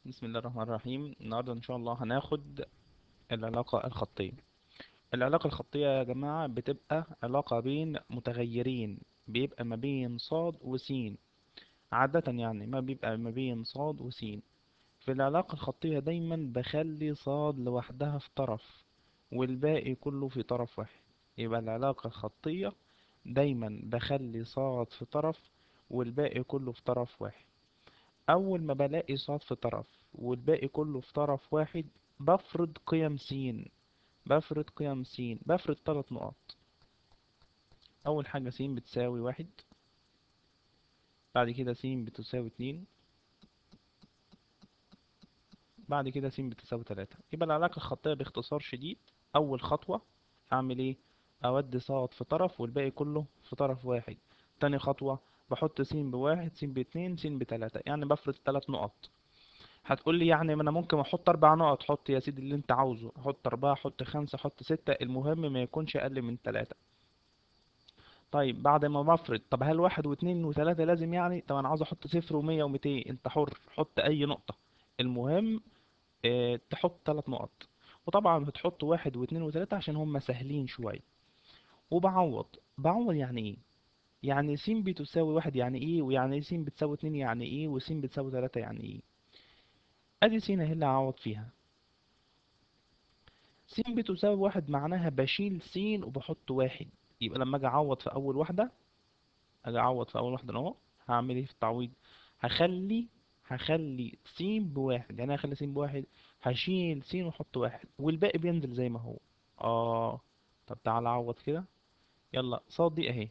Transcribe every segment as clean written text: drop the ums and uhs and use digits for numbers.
بسم الله الرحمن الرحيم. النهاردة إن شاء الله هناخد العلاقة الخطية. العلاقة الخطية يا جماعة بتبقى علاقة بين متغيرين، بيبقى ما بين صاد وسين. عادة يعني ما بيبقى ما بين صاد وسين. في العلاقة الخطية دايما بخلي صاد لوحدها في طرف والباقي كله في طرف واحد. يبقى العلاقة الخطية دايما بخلي صاد في طرف والباقي كله في طرف واحد. أول ما بلاقي صاد في طرف والباقي كله في طرف واحد، بفرض قيم سين. بفرض 3 نقط. أول حاجة س بتساوي 1، بعد كده س بتساوي 2، بعد كده س بتساوي 3. يبقى العلاقة الخطية باختصار شديد، أول خطوة أعمل إيه؟ أودي صاد في طرف والباقي كله في طرف واحد. تاني خطوة بحط س بواحد، س باتنين، س بتلاتة، يعني بفرض 3 نقط. هتقول لي يعني ما انا ممكن احط 4 نقط. حط يا سيدي اللي انت عاوزه، حط 4، حط 5، حط 6، المهم ما يكونش اقل من 3. طيب بعد ما بفرض، طب هل 1 و2 و3 لازم؟ يعني طب انا عاوز احط 0 و100 و200، انت حر، حط اي نقطة. المهم تحط 3 نقط. وطبعا بتحط 1 و2 و3 عشان هم سهلين شوية. بعوض يعني ايه؟ يعني س بتساوي 1 يعني ايه، ويعني س بتساوي 2 يعني ايه، وس بتساوي 3 يعني ايه. ادي س اهي اللي هعوض فيها. س بتساوي 1 معناها بشيل س وبحط 1. يبقى لما اجي اعوض في اول واحدة، اهو هعمل ايه في التعويض؟ هخلي س بواحد، يعني هخلي س بواحد، هشيل س واحط 1 والباقي بينزل زي ما هو. اه. طب تعالى اعوض كده. يلا صاد دي اهي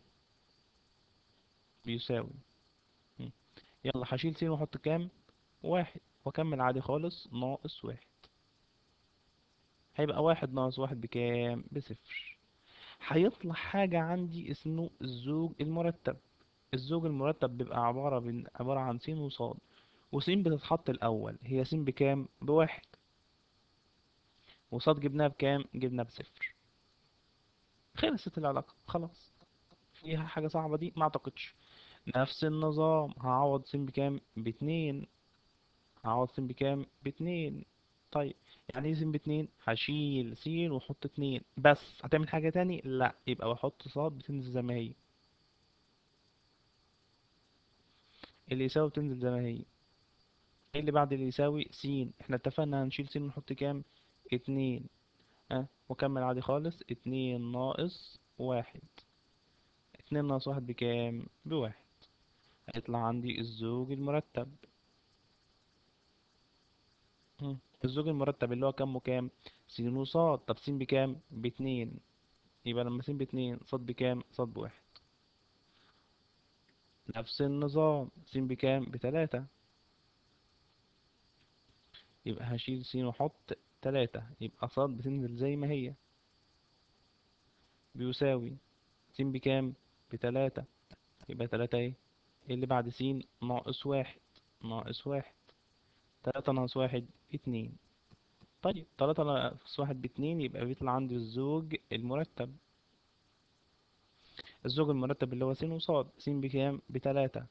بيساوي. م. يلا هشيل س واحط كام؟ 1، واكمل عادي خالص ناقص 1. هيبقى 1 ناقص 1 بكام؟ بصفر. هيطلع حاجة عندي اسمه الزوج المرتب. الزوج المرتب بيبقى عبارة عن س وصاد، وس بتتحط الأول. هي س بكام؟ بواحد. وصاد جبناها بكام؟ جبناها بصفر. خلصت العلاقة خلاص. فيها حاجة صعبة دي؟ ما أعتقدش. نفس النظام هعوض س بكام؟ باتنين. هعوض س بكام؟ باتنين. طيب يعني ايه س باتنين؟ هشيل س واحط 2 بس. هتعمل حاجة تاني؟ لا، يبقى بحط صاد بتنزل زي ما هي. اللي يساوي بتنزل زي ما هي. ايه اللي بعد اللي يساوي؟ س. احنا اتفقنا هنشيل س ونحط كام؟ 2. وكمل عادي خالص. 2 ناقص 1. 2 ناقص 1 بكام؟ بواحد. هيطلع عندي الزوج المرتب. الزوج المرتب اللي هو كام وكام؟ س وصاد. طب س بكام؟ ب2. يبقى لما س ب2 صاد بكام؟ صاد بواحد. نفس النظام س بكام؟ ب3. يبقى هشيل س واحط 3، يبقى صاد بتنزل زي ما هي. بيساوي س بكام؟ ب3. يبقى 3 ايه؟ اللي بعد س ناقص 1. ناقص 1. 3 ناقص 1 ب2. طيب 3 ناقص 1 ب2، يبقى بيطلع عندي الزوج المرتب. الزوج المرتب اللي هو س وصاد. س بكام؟ ب3.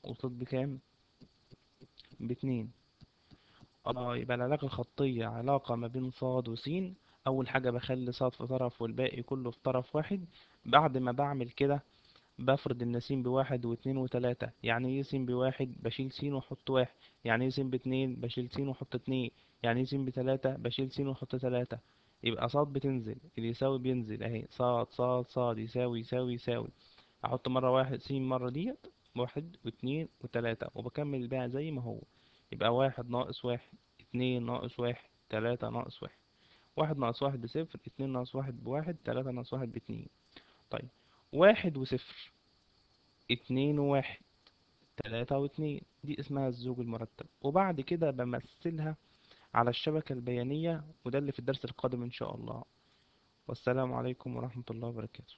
وصاد بكام؟ ب2. يبقى العلاقة الخطية علاقة ما بين صاد وسين. أول حاجة بخلي صاد في طرف والباقي كله في طرف واحد. بعد ما بعمل كده بفرض ان س بواحد و2 و3. يعني ايه س بواحد؟ بشيل س واحط 1. يعني ايه س باتنين؟ بشيل س واحط 2. يعني ايه س ب3؟ بشيل س واحط 3. يبقى صاد بتنزل، اللي يساوي بينزل اهي. صاد صاد صاد يساوي يساوي يساوي. احط مرة واحد س مرة ديت، 1 و2 و3، وبكمل الباقي زي ما هو. يبقى 1 ناقص 1، 2 ناقص 1، 3 ناقص 1. 1 ناقص 1 بصفر، 2 ناقص 1 بواحد، 3 ناقص 1 باتنين. طيب 1 و0، 2 و1، 3 و2. دي اسمها الزوج المرتب. وبعد كده بمثلها على الشبكة البيانية، وده اللي في الدرس القادم إن شاء الله. والسلام عليكم ورحمة الله وبركاته.